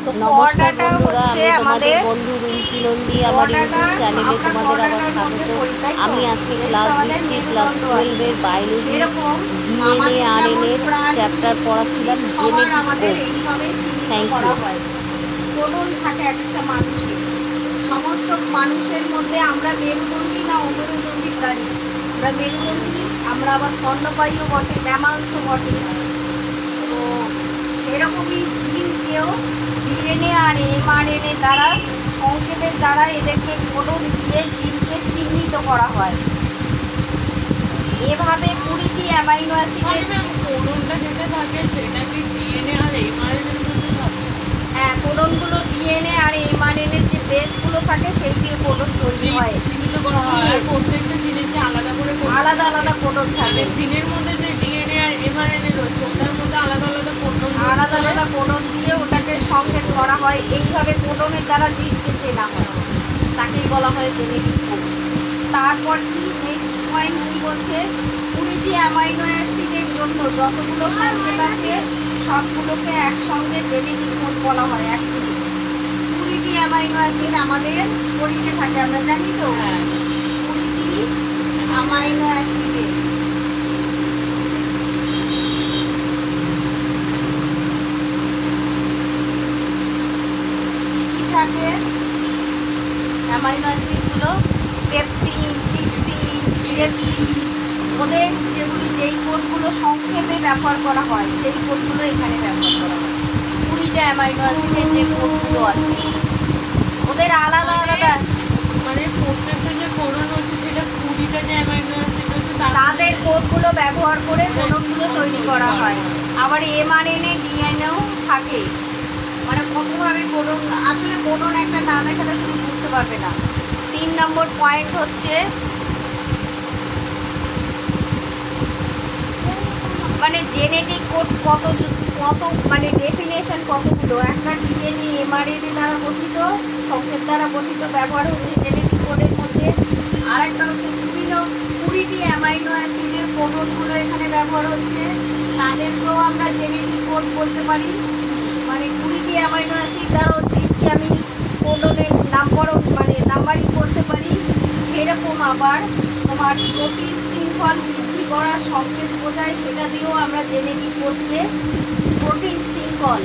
তো নমস্কার পর্দাটা বন্ধুরা, হচ্ছে আমি তোমাদের আমাদের বন্ধু রিঙ্কি নন্দী। আমার পর্দাটা ইউটিউব চ্যানেলে আমরা তোমাদের আবার পর্দাটার মধ্যে স্বাগত। পড়ি, তাই তো? আমি আজকে যেহেতু ক্লাস আমাদের দিচ্ছি ক্লাস মেরুদণ্ড আছে, 12-এর বায়োলজি সেরকম ডিএনএ আমাদের যেমন আরএনএর প্রাণ, চ্যাপ্টার পড়াচ্ছিলাম, উদ্ভিদ সবার জেনেটিক আমাদের কোড। এইভাবে চিহ্নিত থ্যাংক করা ইউ। হয়। কোডন থাকে একটা মানুষের। সমস্ত মানুষের মধ্যে আমরা মেরুদণ্ডী না অমেরুদণ্ডী প্রাণী? আমরা মেরুদণ্ডী, আমরা আবার স্তন্যপায়ীও বটে, ম্যামালসও বটে। তো সেরকমই জিনকেও ডিএনএ আর এমআরএনএ দ্বারা, সংকেতের দ্বারা এদেরকে কোডন দিয়ে জিনকে চিহ্নিত করা হয়। এভাবে 20টি অ্যামাইনো অ্যাসিডের, কোডনটা যেটা থাকে সেটা কি ডিএনএ আর এমআরএনএ এর মধ্যে থাকে? হ্যাঁ, কোডনগুলো ডিএনএ আর এমআরএনএর যে বেসগুলো থাকে সেই দিয়ে কোডন তৈরি হয়। চিহ্নিত করা হয় আর প্রত্যেকটা জিনের যে আলাদা করে কোডন আলাদা আলাদা কোডন থাকে, জিনের মধ্যে যে ডিএনএ আর এমআরএনএ রয়েছে ওটার মধ্যে আলাদা আলাদা কোডন আলাদা আলাদা কোডন দিয়ে ওটাকে সংকেত করা হয়। এইভাবে কোডনের দ্বারা জিনকে চেনা হয়, তাকেই বলা হয় জেনেটিক কোড। তারপর কি নেক্সট পয়েন্ট কি বলছে, 20টি অ্যামাইনো অ্যাসিডের জন্য যতগুলো সংকেত আছে সবগুলোকে একসঙ্গে জেনেটিক কোড বলা হয়। 20টি অ্যামাইনো অ্যাসিড আমাদের শরীরে থাকে, আমরা জানি তো। হ্যাঁ 20টি অ্যামাইনো অ্যাসিডে কি কি থাকে? অ্যামাইনো অ্যাসিডগুলো পেপসিন, ট্রিপসিন, ইরেপসিন, ওদের যেই কোডগুলো সংক্ষেপে ব্যবহার করা হয় সেই কোডগুলো এখানে ব্যবহার করা হয়। 20টা অ্যামাইনো অ্যাসিডের যে কোডগুলো আছে ওদের আলাদা আলাদা, মানে প্রত্যেকটা যে কোডন হচ্ছে সেটা 20টা যে অ্যামাইনো অ্যাসিড রয়েছে তাদের কোডগুলো ব্যবহার করে কোডনগুলো তৈরি করা হয়। আবার এমআরএনএ ডিএনএও থাকে। মানে কতভাবে কোডন, আসলে কোডন একটা না দেখালে তুমি বুঝতে পারবে না। 3 নম্বর পয়েন্ট হচ্ছে মানে জেনেটিক কোড কত কত মানে ডেফিনেশন কতগুলো। একটা ডিএনএ এমআরএনএ দ্বারা গঠিত, সংকেত দ্বারা গঠিত ব্যবহার হচ্ছে জেনেটিক কোডের মধ্যে। আর একটা হচ্ছে 20টি অ্যামাইনো অ্যাসিডের কোডনগুলো এখানে ব্যবহার হচ্ছে, তাদেরকেও আমরা জেনেটিক কোড বলতে পারি। মানে 20টি অ্যামাইনো অ্যাসিড দ্বারাও জিনকে আমি কোডনের নামকরণ মানে নাম্বারিং করতে পারি। সেরকম আবার তোমার প্রোটিন শৃঙ্খল বৃদ্ধি করা সংকেত বোঝায়, সেটা দিয়েও আমরা জেনেটিক কোড দিয়ে প্রোটিন শৃঙ্খল,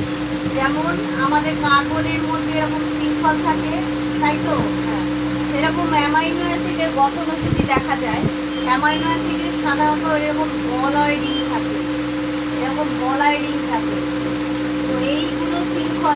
যেমন আমাদের কার্বনের মধ্যে এরকম শৃঙ্খল থাকে, তাই তো? সেরকম অ্যামাইনো অ্যাসিডের গঠনও যদি দেখা যায়, অ্যামাইনো অ্যাসিডের সাধারণত এরকম বলয় রিং থাকে, এরকম বলয় রিং থাকে। তো এইগুলো শৃঙ্খল